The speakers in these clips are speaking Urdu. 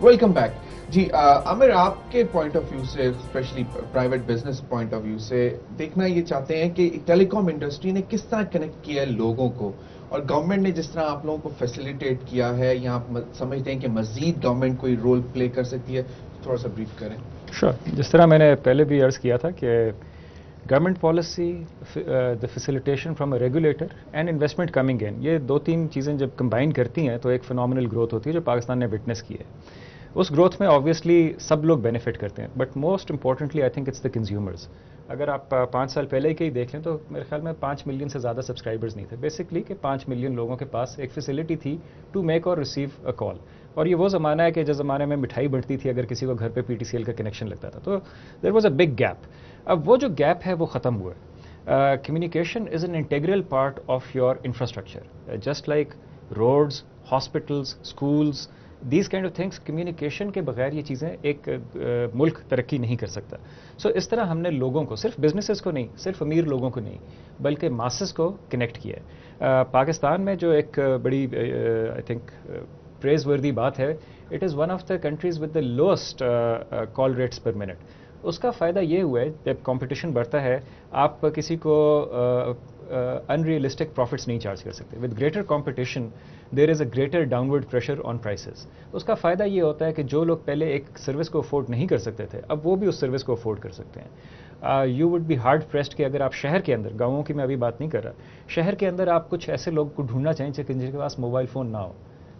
ویلکم بیک جی. عامر, آپ کے پوائنٹ آف ویو سے, specially private business point of view سے دیکھنا یہ چاہتے ہیں کہ ٹیلی کام انڈسٹری نے کس طرح کنیکٹ کیا ہے لوگوں کو, اور گورنمنٹ نے جس طرح آپ لوگوں کو فیسیلیٹیٹ کیا ہے, یا آپ سمجھتے ہیں کہ مزید گورنمنٹ کوئی رول پلے کر سکتی ہے؟ تھوڑا سا بریف کریں. شور. جس طرح میں نے پہلے بھی عرض کیا تھا کہ government policy, the facilitation from a regulator and investment coming in, یہ دو تین چیزیں جب کمبائن کرتی ہیں تو ایک فنامنل گروتھ ہوتی ہے جو پاکستان نے وٹنس کی ہے. اس گروتھ میں آبویسلی سب لوگ بینیفٹ کرتے ہیں, but most importantly I think it's the consumers. اگر آپ 5 سال پہلے کے ہی دیکھ لیں تو میرے خیال میں 5 ملین سے زیادہ سبسکرائبرز نہیں تھے. بیسکلی کہ 5 ملین لوگوں کے پاس ایک فیسلٹی تھی ٹو میک اور ریسیو اے کال. اور یہ وہ زمانہ ہے کہ جس زمانے میں مٹھائی بڑھتی تھی اگر کسی کو گھر پہ پی ٹی سی ایل کا کنیکشن لگتا تھا, تو there was a big gap. اب وہ جو گیپ ہے وہ ختم ہوا ہے. Communication is an integral part of your infrastructure, just like roads, hospitals, schools, these kind of things. Communication کے بغیر یہ چیزیں ایک ملک ترقی نہیں کر سکتا. سو اس طرح ہم نے لوگوں کو, صرف بزنسز کو نہیں, صرف امیر لوگوں کو نہیں, بلکہ ماسز کو کنیکٹ کیا ہے. پاکستان میں جو ایک بڑی آئی تھنک پریز وردی بات ہے, it is one of the countries with the lowest call rates per minute. اس کا فائدہ یہ ہوا ہے جب کمپٹیشن بڑھتا ہے آپ کسی کو ان ریئلسٹک پروفٹس نہیں چارج کر سکتے. With greater competition there is a greater downward pressure on prices. اس کا فائدہ یہ ہوتا ہے کہ جو لوگ پہلے ایک سروس کو افورڈ نہیں کر سکتے تھے اب وہ بھی اس سروس کو افورڈ کر سکتے ہیں. You would be hard pressed کہ اگر آپ شہر کے اندر, گاؤں کی میں ابھی بات نہیں کر رہا, شہر کے اندر آپ کچھ ایسے لوگ کو ڈھونڈنا چاہیں جن کے پاس موبائل فون نہ ہو,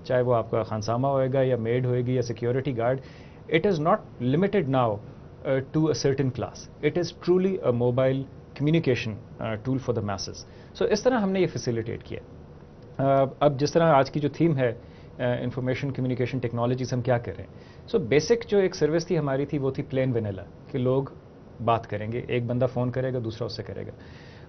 چاہے وہ آپ کا خانسامہ ہوئے گا یا میڈ ہوئے گی یا security guard. It is not limited now to a certain class, it is truly a mobile communication tool for the masses. So اس طرح ہم نے یہ فیسیلیٹیٹ کیا. اب جس طرح آج کی جو تھیم ہے انفارمیشن کمیونیکیشن ٹیکنالوجیز, ہم کیا کریں. سو بیسک جو ایک سروس تھی ہماری تھی وہ تھی پلین وینیلا, کہ لوگ بات کریں گے, ایک بندہ فون کرے گا دوسرا اس سے کرے گا.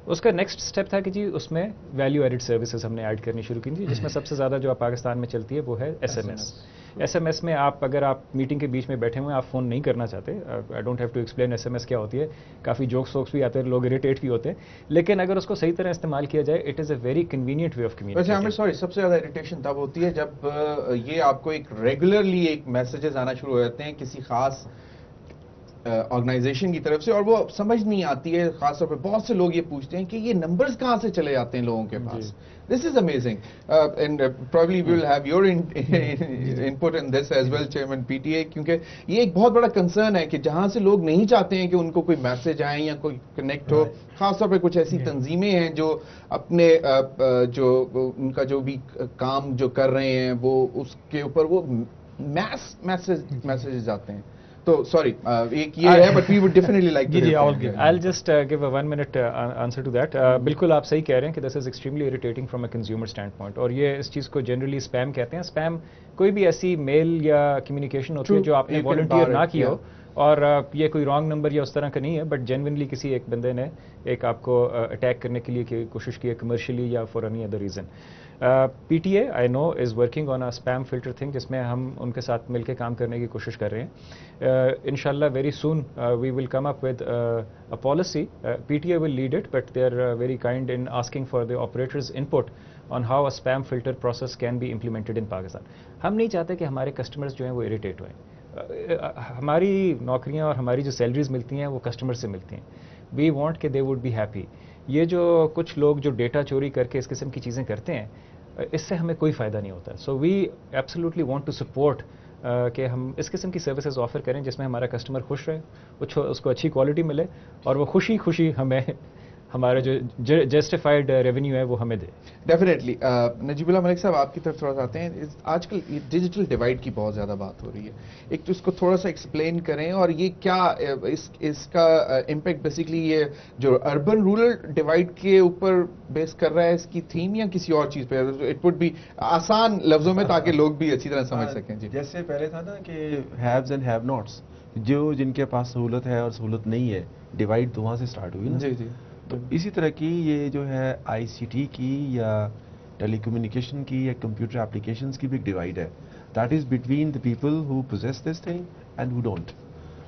اس کا نیکسٹ اسٹیپ تھا کہ جی اس میں ویلیو ایڈڈ سروسز ہم نے ایڈ کرنی شروع کی تھی, جس میں سب سے زیادہ جو پاکستان میں چلتی ہے وہ ہے S M S. S M S میں آپ اگر آپ میٹنگ کے بیچ میں بیٹھے ہوئے آپ فون نہیں کرنا چاہتے, I don't have to explain S M S کیا ہوتی ہے, کافی جوکس ووکس بھی آتے ہیں, لوگ اریٹیٹ بھی ہوتے ہیں, لیکن اگر اس کو صحیح طرح استعمال کیا جائے it is a very convenient way of communication. Sorry, سب سے زیادہ اریٹیشن تب ہوتی ہے جب یہ آپ کو ایک ریگولرلی ایک میسیجز آنا شروع ہو جاتے ہیں کسی خاص آرگنائزیشن کی طرف سے, اور وہ سمجھ نہیں آتی ہے. خاص طور پہ بہت سے لوگ یہ پوچھتے ہیں کہ یہ نمبرز کہاں سے چلے جاتے ہیں لوگوں کے پاس. This is amazing, and probably we will have your input in this as well, chairman P T A, کیونکہ یہ ایک بہت بڑا کنسرن ہے کہ جہاں سے لوگ نہیں چاہتے ہیں کہ ان کو کوئی میسج آئے یا کوئی کنیکٹ ہو, خاص طور پہ کچھ ایسی تنظیمیں ہیں جو اپنے جو ان کا جو بھی کام جو کر رہے ہیں وہ اس کے اوپر وہ میسیجز آتے ہیں. تو سوری, ایک یہ ہے, but we would definitely like to. I'll just give a 1 minute answer to that. بالکل آپ صحیح کہہ رہے ہیں کہ this is extremely irritating from a consumer standpoint, اور یہ اس چیز کو جنرلی اسپیم کہتے ہیں. اسپیم کوئی بھی ایسی میل یا کمیونیکیشن ہوتی ہے جو آپ نے والنٹیئر نہ کی ہو, اور یہ کوئی رانگ نمبر یا اس طرح کا نہیں ہے, بٹ جینوینلی کسی ایک بندے نے ایک آپ کو اٹیک کرنے کے لیے کوشش کی ہے, کمرشلی یا for any other reason. P T A I know is working on a spam filter thing, جس میں ہم ان کے ساتھ مل کے کام کرنے کی کوشش کر رہے ہیں. انشاءاللہ very soon we will come up with a policy. P T A will lead it, but they are very kind in asking for the operators input on how a spam filter process can be implemented in Pakistan. ہم نہیں چاہتے کہ ہمارے کسٹمرز جو ہیں وہ اریٹیٹ ہوئیں. ہماری نوکریاں اور ہماری جو سیلریز ملتی ہیں وہ کسٹمر سے ملتی ہیں. وی وانٹ کہ دے وڈ بی ہیپی. یہ جو کچھ لوگ جو ڈیٹا چوری کر کے اس قسم کی چیزیں کرتے ہیں, اس سے ہمیں کوئی فائدہ نہیں ہوتا. سو وی ایبسلیوٹلی وانٹ ٹو سپورٹ کہ ہم اس قسم کی سروسز آفر کریں جس میں ہمارا کسٹمر خوش رہے, اس کو اچھی کوالٹی ملے, اور وہ خوشی خوشی ہمیں ہمارا جو جسٹیفائڈ ریونیو ہے وہ ہمیں دے. ڈیفینیٹلی. نجیب اللہ ملک صاحب, آپ کی طرف تھوڑا سا آتے ہیں. آج کل ڈیجیٹل ڈیوائڈ کی بہت زیادہ بات ہو رہی ہے, ایک تو اس کو تھوڑا سا ایکسپلین کریں, اور یہ کیا اس کا امپیکٹ بیسکلی یہ جو اربن رورل ڈیوائڈ کے اوپر بیس کر رہا ہے اس کی تھیم, یا کسی اور چیز پہ؟ اٹ وڈ بی آسان لفظوں میں تاکہ لوگ بھی اچھی طرح سمجھ سکیں. جی, جیسے پہلے تھا نا کہ ہیوز اینڈ ہیو ناٹس, جو جن کے پاس سہولت ہے اور سہولت نہیں ہے, ڈیوائڈ تو وہاں سے اسٹارٹ ہوئی نا. جی جی. تو اسی طرح کی یہ جو ہے آئی سی ٹی کی یا ٹیلی کمیونیکیشن کی یا کمپیوٹر اپلیکیشنز کی بھی ایک ڈیوائڈ ہے. That is between the people who possess this thing and who don't.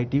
IT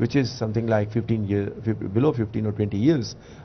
which is something like 15 years, below 15 or 20 years,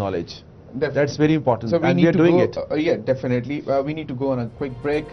knowledge. Definitely. That's very important, so and we are doing it. Yeah, definitely. We need to go on a quick break.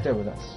Stay with us.